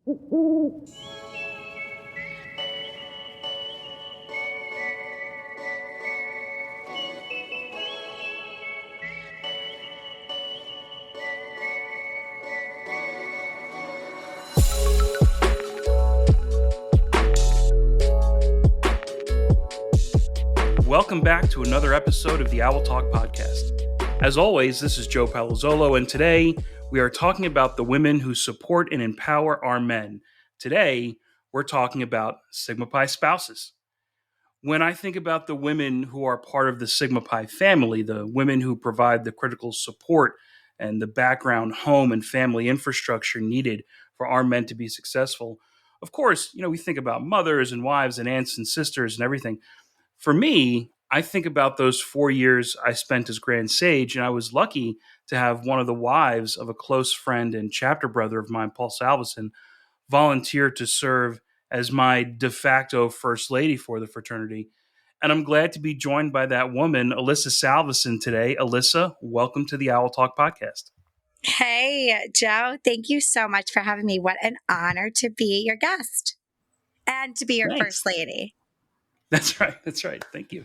Welcome back to another episode of the Owl Talk podcast. As always, this is Joe Palazzolo, and today we are talking about the women who support and empower our men. Today, we're talking about Sigma Pi spouses. When I think about the women who are part of the Sigma Pi family, the women who provide the critical support and the background home and family infrastructure needed for our men to be successful, of course, we think about mothers and wives and aunts and sisters and everything. For me, I think about those 4 years I spent as Grand Sage, and I was lucky to have one of the wives of a close friend and chapter brother of mine, Paul Salvesen, volunteer to serve as my de facto first lady for the fraternity. And I'm glad to be joined by that woman, Alyssa Salvesen, today. Alyssa, welcome to the Owl Talk podcast. Hey, Joe. Thank you so much for having me. What an honor to be your guest and to be your Thanks. first lady. That's right. Thank you.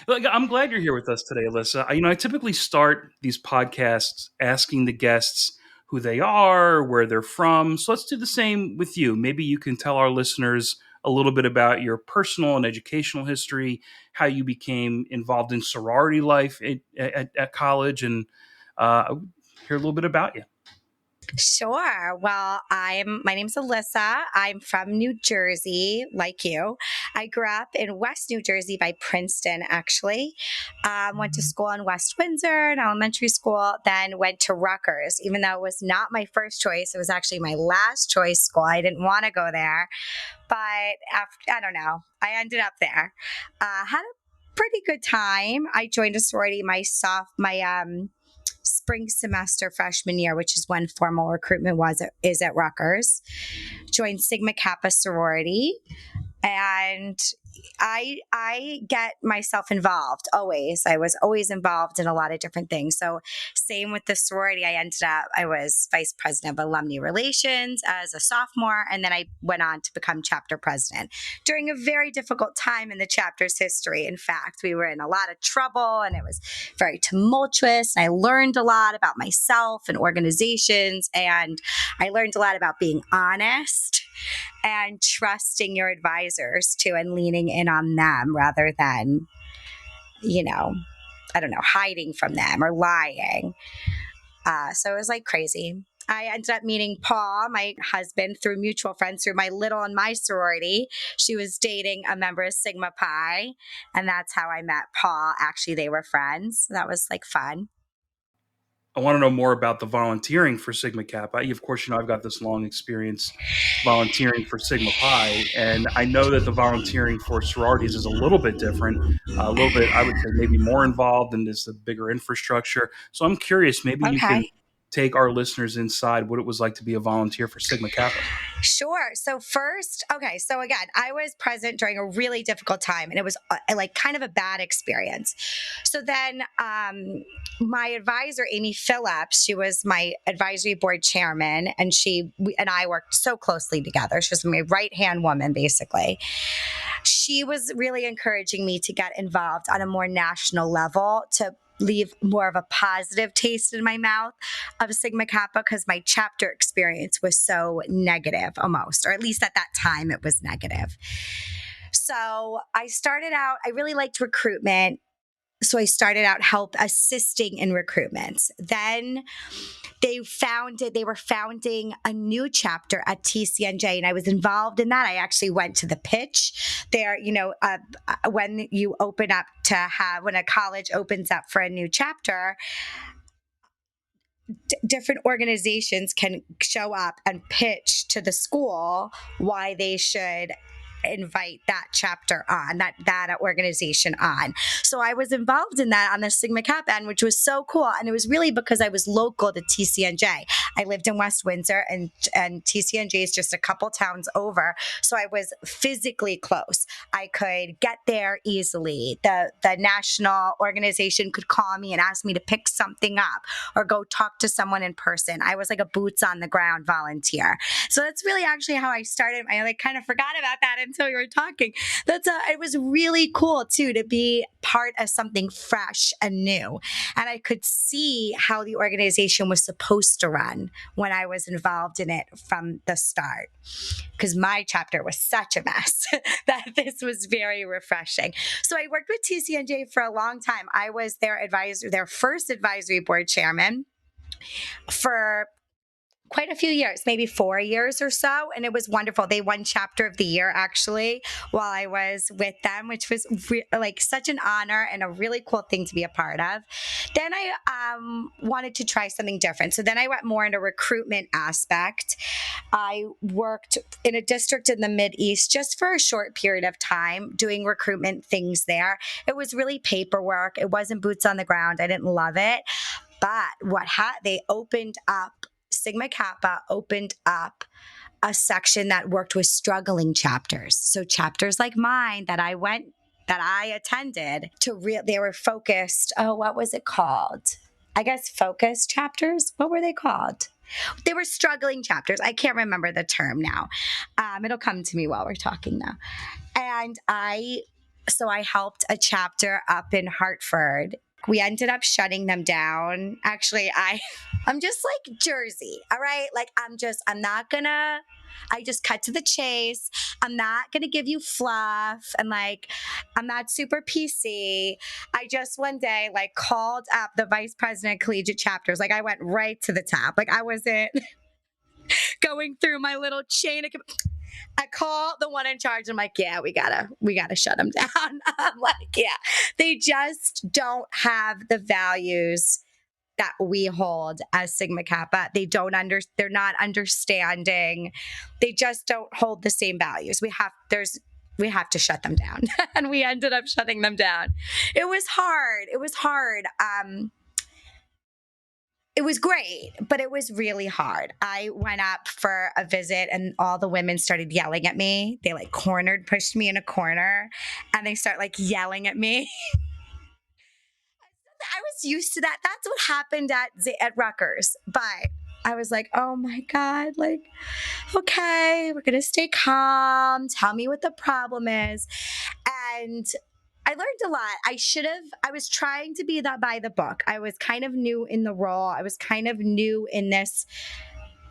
Look, I'm glad you're here with us today, Alyssa. I typically start these podcasts asking the guests who they are, where they're from. So let's do the same with you. Maybe you can tell our listeners a little bit about your personal and educational history, how you became involved in sorority life at college, and hear a little bit about you. Sure. Well, my name's Alyssa. I'm from New Jersey, like you. I grew up in West New Jersey by Princeton, actually. Went to school in West Windsor, in elementary school, then went to Rutgers, even though it was not my first choice. It was actually my last choice school. I didn't want to go there, but I don't know. I ended up there. Had a pretty good time. I joined a sorority my spring semester freshman year, which is when formal recruitment is at Rutgers. Joined Sigma Kappa sorority, and I get myself involved always. I was always involved in a lot of different things. So same with the sorority. I was vice president of alumni relations as a sophomore, and then I went on to become chapter president during a very difficult time in the chapter's history. In fact, we were in a lot of trouble and it was very tumultuous. And I learned a lot about myself and organizations, and I learned a lot about being honest and trusting your advisors too, and leaning in on them rather than, hiding from them or lying. So it was like crazy. I ended up meeting Paul, my husband, through mutual friends, through my little and my sorority. She was dating a member of Sigma Pi, and that's how I met Paul. Actually, they were friends. That was like fun. I want to know more about the volunteering for Sigma Kappa. Of course, I've got this long experience volunteering for Sigma Pi, and I know that the volunteering for sororities is a little bit different, a little bit, I would say, maybe more involved, and there's a bigger infrastructure. So I'm curious, maybe you can take our listeners inside what it was like to be a volunteer for Sigma Kappa. Sure. So again, I was present during a really difficult time, and it was kind of a bad experience. So then my advisor, Amy Phillips, she was my advisory board chairman, and she and I worked so closely together. She was my right-hand woman, basically. She was really encouraging me to get involved on a more national level, to leave more of a positive taste in my mouth of Sigma Kappa, because my chapter experience was so negative almost, or at least at that time it was negative. So I really liked recruitment. So I started out assisting in recruitments. Then they were founding a new chapter at TCNJ, and I was involved in that. I actually went to the pitch there. When you open up when a college opens up for a new chapter, different organizations can show up and pitch to the school why they should invite that chapter on, that organization on. So I was involved in that on the Sigma Kappa end, which was so cool. And it was really because I was local to TCNJ. I lived in West Windsor, and TCNJ is just a couple towns over. So I was physically close. I could get there easily. The national organization could call me and ask me to pick something up or go talk to someone in person. I was like a boots on the ground volunteer. So that's really actually how I started. I like kind of forgot about that until you were talking. It was really cool too to be part of something fresh and new. And I could see how the organization was supposed to run when I was involved in it from the start. Because my chapter was such a mess that this was very refreshing. So I worked with TCNJ for a long time. I was their first advisory board chairman for quite a few years, maybe 4 years or so. And it was wonderful. They won chapter of the year actually while I was with them, which was like such an honor and a really cool thing to be a part of. Then I wanted to try something different. So then I went more into recruitment aspect. I worked in a district in the Mideast just for a short period of time doing recruitment things there. It was really paperwork. It wasn't boots on the ground. I didn't love it. But they opened up, Sigma Kappa opened up a section that worked with struggling chapters. So chapters like mine that I attended they were focused. Oh, what was it called? I guess focused chapters. What were they called? They were struggling chapters. I can't remember the term now. It'll come to me while we're talking though. And I helped a chapter up in Hartford. We ended up shutting them down. Actually, I'm just like Jersey. All right. Like I just cut to the chase. I'm not going to give you fluff. And like, I'm not super PC. I just one day like called up the vice president of collegiate chapters. Like I went right to the top. Like I wasn't going through my little chain of I call the one in charge. I'm like, yeah, we gotta shut them down. I'm like, yeah, they just don't have the values that we hold as Sigma Kappa. They're not understanding. They just don't hold the same values. We have to shut them down. And we ended up shutting them down. It was hard. It was great, but it was really hard. I went up for a visit and all the women started yelling at me. They like pushed me in a corner and they start like yelling at me. I was used to that. That's what happened at Rutgers. But I was like, oh my God, like, okay, we're going to stay calm. Tell me what the problem is. And I learned a lot. I was trying to be that by the book. I was kind of new in the role. I was kind of new in this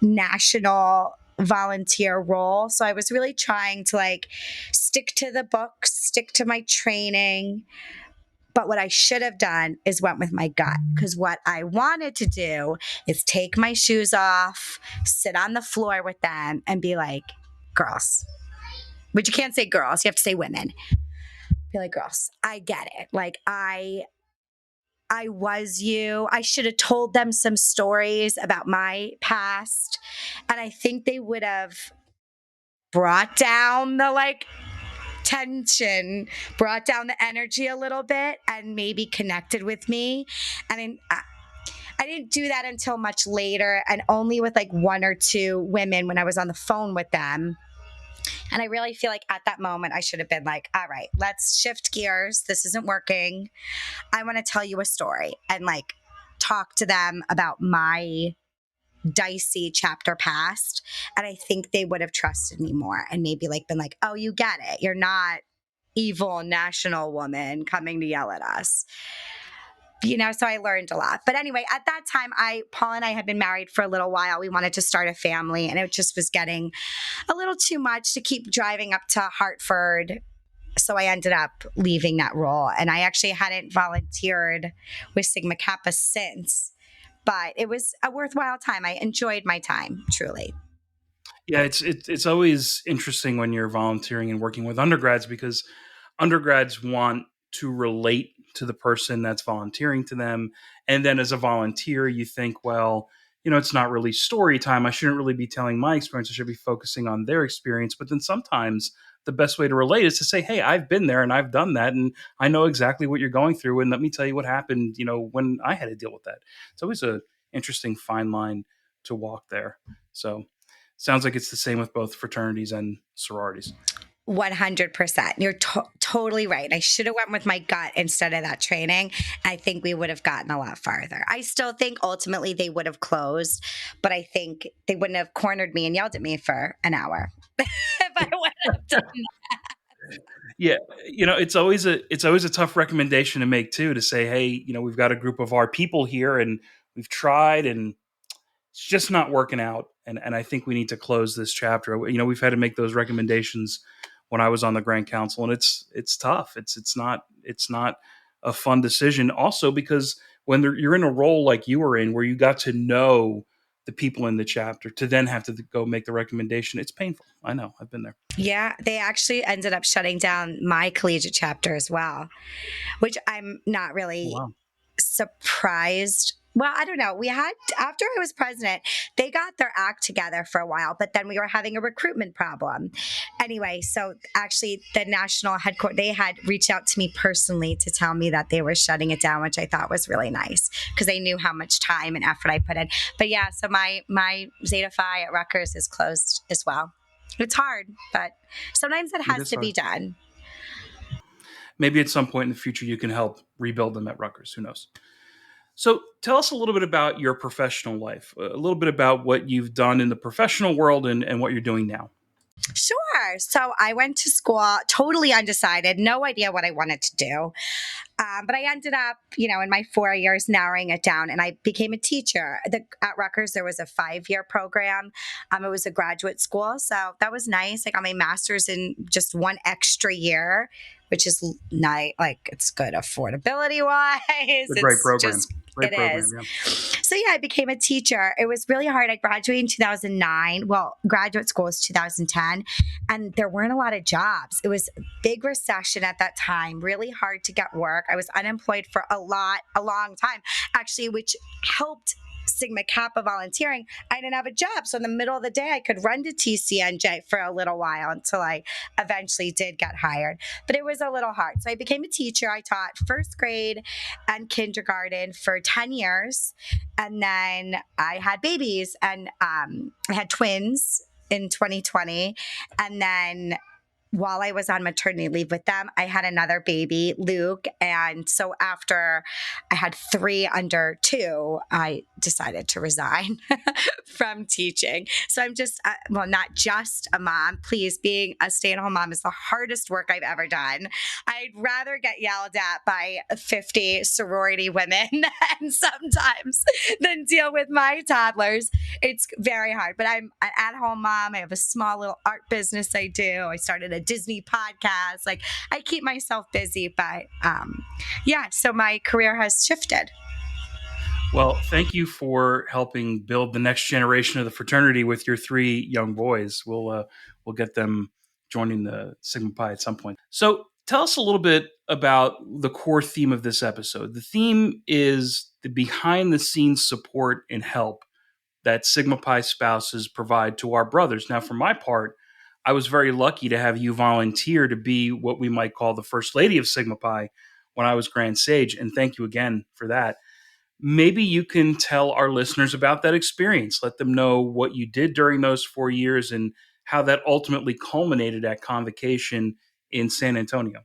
national volunteer role. So I was really trying to like stick to the books, stick to my training. But what I should have done is went with my gut, because what I wanted to do is take my shoes off, sit on the floor with them and be like, girls, but you can't say girls, you have to say women. Be like, girls, I get it. Like I was you. I should have told them some stories about my past. And I think they would have brought down the like tension, brought down the energy a little bit and maybe connected with me. And I didn't do that until much later and only with like one or two women when I was on the phone with them. And I really feel like at that moment, I should have been like, all right, let's shift gears. This isn't working. I want to tell you a story and like talk to them about my dicey chapter past. And I think they would have trusted me more and maybe like been like, oh, you get it. You're not evil national woman coming to yell at us. So I learned a lot. But anyway, at that time, Paul and I had been married for a little while. We wanted to start a family, and it just was getting a little too much to keep driving up to Hartford. So I ended up leaving that role. And I actually hadn't volunteered with Sigma Kappa since, but it was a worthwhile time. I enjoyed my time, truly. Yeah, it's always interesting when you're volunteering and working with undergrads, because undergrads want to relate to the person that's volunteering to them. And then as a volunteer, you think, well, it's not really story time. I shouldn't really be telling my experience. I should be focusing on their experience. But then sometimes the best way to relate is to say, hey, I've been there and I've done that. And I know exactly what you're going through. And let me tell you what happened, when I had to deal with that. It's always a interesting fine line to walk there. So sounds like it's the same with both fraternities and sororities. 100%. You're totally right. I should have went with my gut instead of that training. I think we would have gotten a lot farther. I still think ultimately they would have closed, but I think they wouldn't have cornered me and yelled at me for an hour if I would have done that. Yeah, it's always a tough recommendation to make too, to say, hey, we've got a group of our people here and we've tried and it's just not working out. And I think we need to close this chapter. We've had to make those recommendations when I was on the Grand Council, and it's tough. It's not a fun decision. Also, because when you're in a role like you were in, where you got to know the people in the chapter, to then have to go make the recommendation, it's painful. I know, I've been there. Yeah, they actually ended up shutting down my collegiate chapter as well, which I'm not Oh, really wow. surprised. Well, I don't know. We had, after I was president, they got their act together for a while, but then we were having a recruitment problem. Anyway, so actually the national headquarters, they had reached out to me personally to tell me that they were shutting it down, which I thought was really nice because they knew how much time and effort I put in. But yeah, so my Zeta Phi at Rutgers is closed as well. It's hard, but sometimes it It has is to be hard. done. Maybe at some point in the future you can help rebuild them at Rutgers. Who knows? So tell us a little bit about your professional life, a little bit about what you've done in the professional world and what you're doing now. Sure. So I went to school totally undecided, no idea what I wanted to do. But I ended up, in my 4 years narrowing it down and I became a teacher. At Rutgers, there was a 5-year program. It was a graduate school. So that was nice. I got my master's in just one extra year, which is nice. Like, it's good affordability wise. It's a great It's program. just, Great it program, is. yeah. So yeah, I became a teacher. It was really hard. I graduated in 2009. Well, graduate school was 2010, and there weren't a lot of jobs. It was a big recession at that time, really hard to get work. I was unemployed for a long time, actually, which helped Sigma Kappa volunteering. I didn't have a job. So in the middle of the day, I could run to TCNJ for a little while until I eventually did get hired. But it was a little hard. So I became a teacher. I taught first grade and kindergarten for 10 years. And then I had babies and I had twins in 2020. And then while I was on maternity leave with them, I had another baby, Luke. And so after I had 3 under 2, I decided to resign from teaching. So I'm just, not just a mom. Please, being a stay at home mom is the hardest work I've ever done. I'd rather get yelled at by 50 sorority women and sometimes than deal with my toddlers. It's very hard, but I'm an at home mom. I have a small little art business I do. I started a Disney podcast. Like, I keep myself busy, but yeah, so my career has shifted. Well, thank you for helping build the next generation of the fraternity with your 3 young boys. We'll get them joining the Sigma Pi at some point. So tell us a little bit about the core theme of this episode. The theme is the behind the scenes support and help that Sigma Pi spouses provide to our brothers. Now, for my part, I was very lucky to have you volunteer to be what we might call the first lady of Sigma Pi when I was Grand Sage, and thank you again for that. Maybe you can tell our listeners about that experience. Let them know what you did during those 4 years and how that ultimately culminated at Convocation in San Antonio.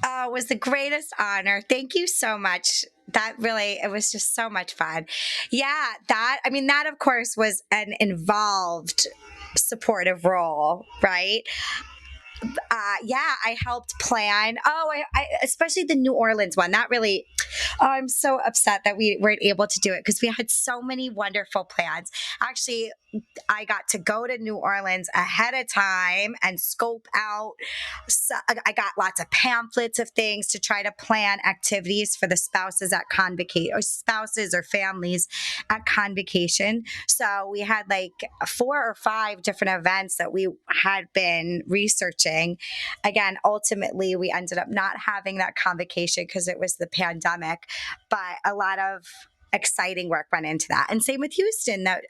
Oh, it was the greatest honor. Thank you so much. That really, it was just so much fun. Yeah, that of course was an involved supportive role, right? Yeah, I helped plan. Oh, I especially the New Orleans one. That really, oh, I'm so upset that we weren't able to do it because we had so many wonderful plans. Actually, I got to go to New Orleans ahead of time and scope out. So I got lots of pamphlets of things to try to plan activities for the spouses at convocation, or spouses or families at convocation. So we had like 4 or 5 different events that we had been researching. Again, ultimately, we ended up not having that convocation because it was the pandemic, but a lot of exciting work went into that. And same with Houston. San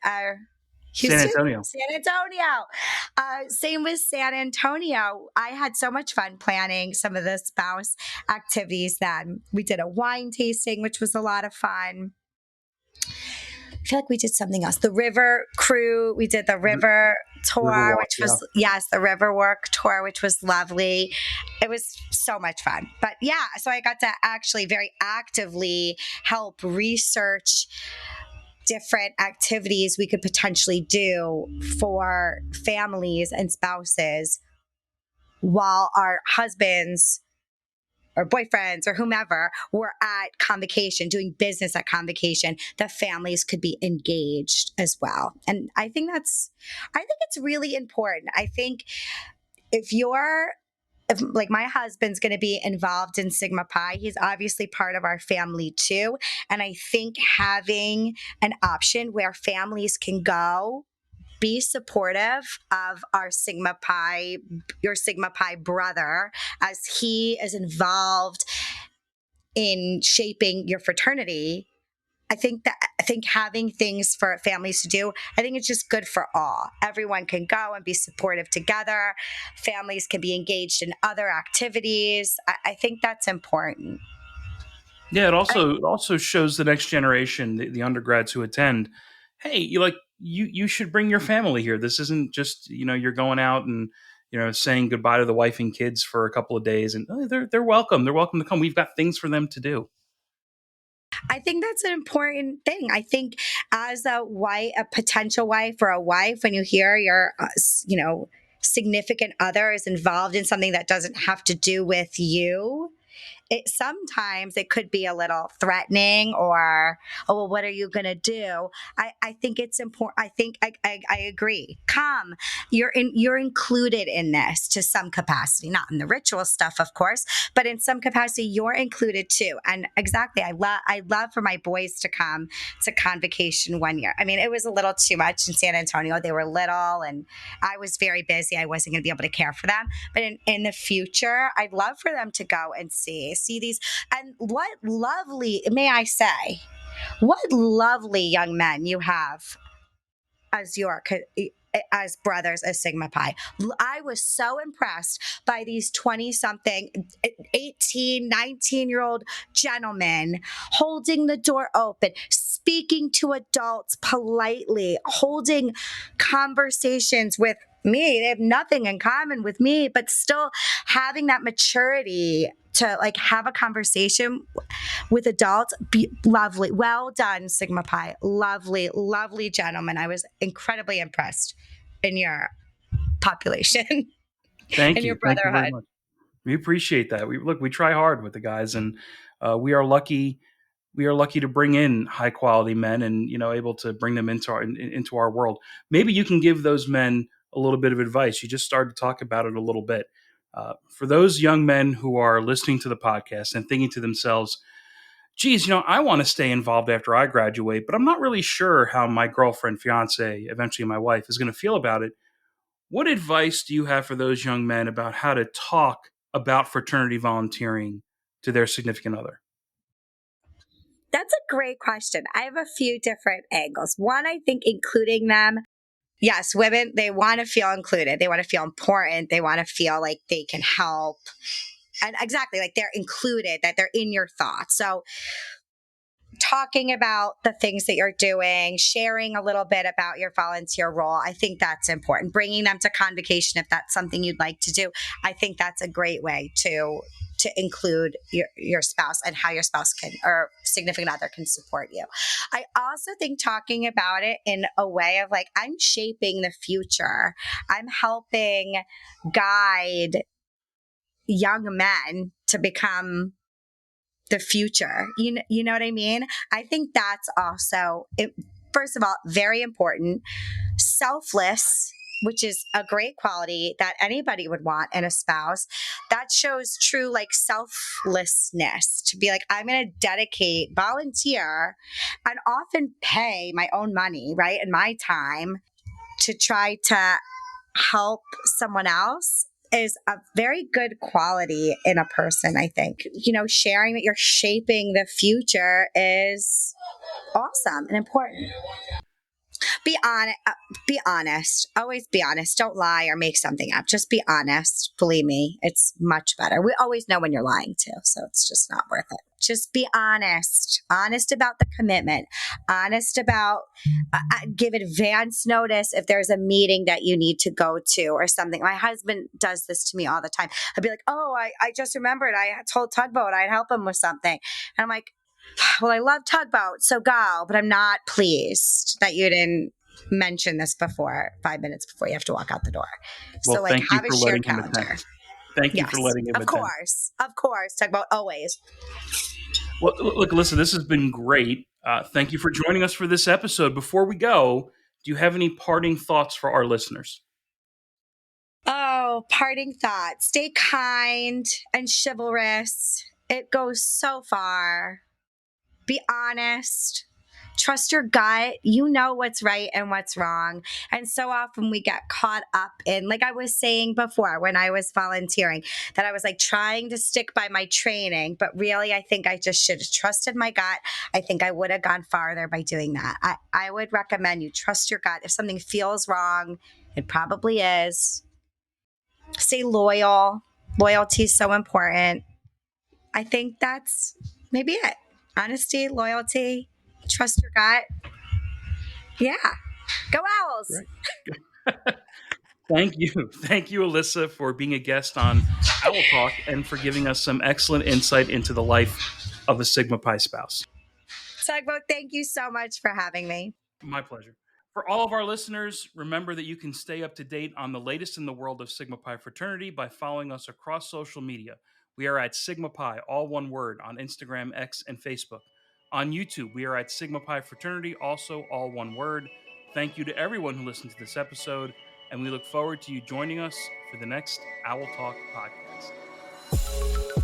Houston? Antonio. San Antonio. Same with San Antonio. I had so much fun planning some of the spouse activities then. We did a wine tasting, which was a lot of fun. I feel like we did something else. The river crew, we did the river tour, Riverwalk, which yeah. was, yes, the river work tour, which was lovely. It was so much fun. But yeah, so I got to actually very actively help research different activities we could potentially do for families and spouses while our husbands or boyfriends or whomever were at convocation, doing business at convocation, the families could be engaged as well. And I think it's really important. I think if like my husband's going to be involved in Sigma Pi, he's obviously part of our family too. And I think having an option where families can go be supportive of your Sigma Pi brother as he is involved in shaping your fraternity. I think having things for families to do, I think it's just good for all. Everyone can go and be supportive together. Families can be engaged in other activities. I think that's important. Yeah, it also shows the next generation, the undergrads who attend, hey, you should bring your family here. This isn't just you're going out and saying goodbye to the wife and kids for a couple of days, and they're welcome. They're welcome to come. We've got things for them to do. I think that's an important thing. I think as a potential wife or a wife, when you hear your, significant other is involved in something that doesn't have to do with you, sometimes it could be a little threatening or, oh, well, what are you going to do? I think it's important. I think I agree. Come, you're included in this to some capacity, not in the ritual stuff, of course, but in some capacity, you're included too. And exactly, I love for my boys to come to convocation one year. I mean, it was a little too much in San Antonio. They were little and I was very busy. I wasn't going to be able to care for them. But in the future, I'd love for them to go and see these. And what lovely, may I say, what lovely young men you have as as brothers as Sigma Pi. I was so impressed by these 20 something 18 19-year-old gentlemen holding the door open, speaking to adults politely, holding conversations with me. They have nothing in common with me, but still having that maturity to like have a conversation with adults. Lovely. Well done, Sigma Pi. Lovely, lovely gentlemen. I was incredibly impressed in your population Thank and your you, thank you very brotherhood. much. We appreciate that. We try hard with the guys, and we are lucky. We are lucky to bring in high quality men, and able to bring them into our world. Maybe you can give those men a little bit of advice. You just started to talk about it a little bit. For those young men who are listening to the podcast and thinking to themselves, geez, I want to stay involved after I graduate, but I'm not really sure how my girlfriend, fiance, eventually my wife, is going to feel about it. What advice do you have for those young men about how to talk about fraternity volunteering to their significant other? That's a great question. I have a few different angles. One, I think including them. Yes, women, they want to feel included. They want to feel important. They want to feel like they can help. And exactly, like they're included, that they're in your thoughts. So talking about the things that you're doing, sharing a little bit about your volunteer role. I think that's important. Bringing them to convocation if that's something you'd like to do. I think that's a great way to include your spouse and how your spouse can or significant other can support you. I also think talking about it in a way of like, I'm shaping the future. I'm helping guide young men to become the future. You know what I mean? I think that's also, first of all, very important. Selfless, which is a great quality that anybody would want in a spouse. That shows true like selflessness to be like, I'm going to dedicate, volunteer, and often pay my own money, right? And my time to try to help someone else is a very good quality in a person, I think. Sharing that you're shaping the future is awesome and important. Be honest. Be honest. Always be honest. Don't lie or make something up. Just be honest. Believe me, it's much better. We always know when you're lying too, so it's just not worth it. Just be honest. Honest about the commitment. Honest about give advance notice if there's a meeting that you need to go to or something. My husband does this to me all the time. I'd be like, "Oh, I just remembered. I told Tugboat I'd help him with something," and I'm like, "Well, I love Tugboat, so go, but I'm not pleased that you didn't mention this before 5 minutes before you have to walk out the door." Well, So, like, thank you have a for shared letting him calendar. attend. Thank you for Yes, letting him attend. of course. Tugboat always. Well, look, Alyssa, this has been great. Thank you for joining us for this episode. Before we go, do you have any parting thoughts for our listeners? Oh, parting thoughts. Stay kind and chivalrous. It goes so far. Be honest. Trust your gut. You know what's right and what's wrong. And so often we get caught up in, like I was saying before when I was volunteering, that I was like trying to stick by my training, but really I think I just should have trusted my gut. I think I would have gone farther by doing that. I would recommend you trust your gut. If something feels wrong, it probably is. Stay loyal. Loyalty is so important. I think that's maybe it. Honesty, loyalty, trust your gut. Yeah. Go Owls. Right. Thank you. Thank you, Alyssa, for being a guest on Owl Talk and for giving us some excellent insight into the life of a Sigma Pi spouse. Tugboat, thank you so much for having me. My pleasure. For all of our listeners, remember that you can stay up to date on the latest in the world of Sigma Pi fraternity by following us across social media. We are at Sigma Pi, all one word, on Instagram, X, and Facebook. On YouTube, we are at Sigma Pi fraternity, also all one word. Thank you to everyone who listened to this episode, and we look forward to you joining us for the next Owl Talk podcast.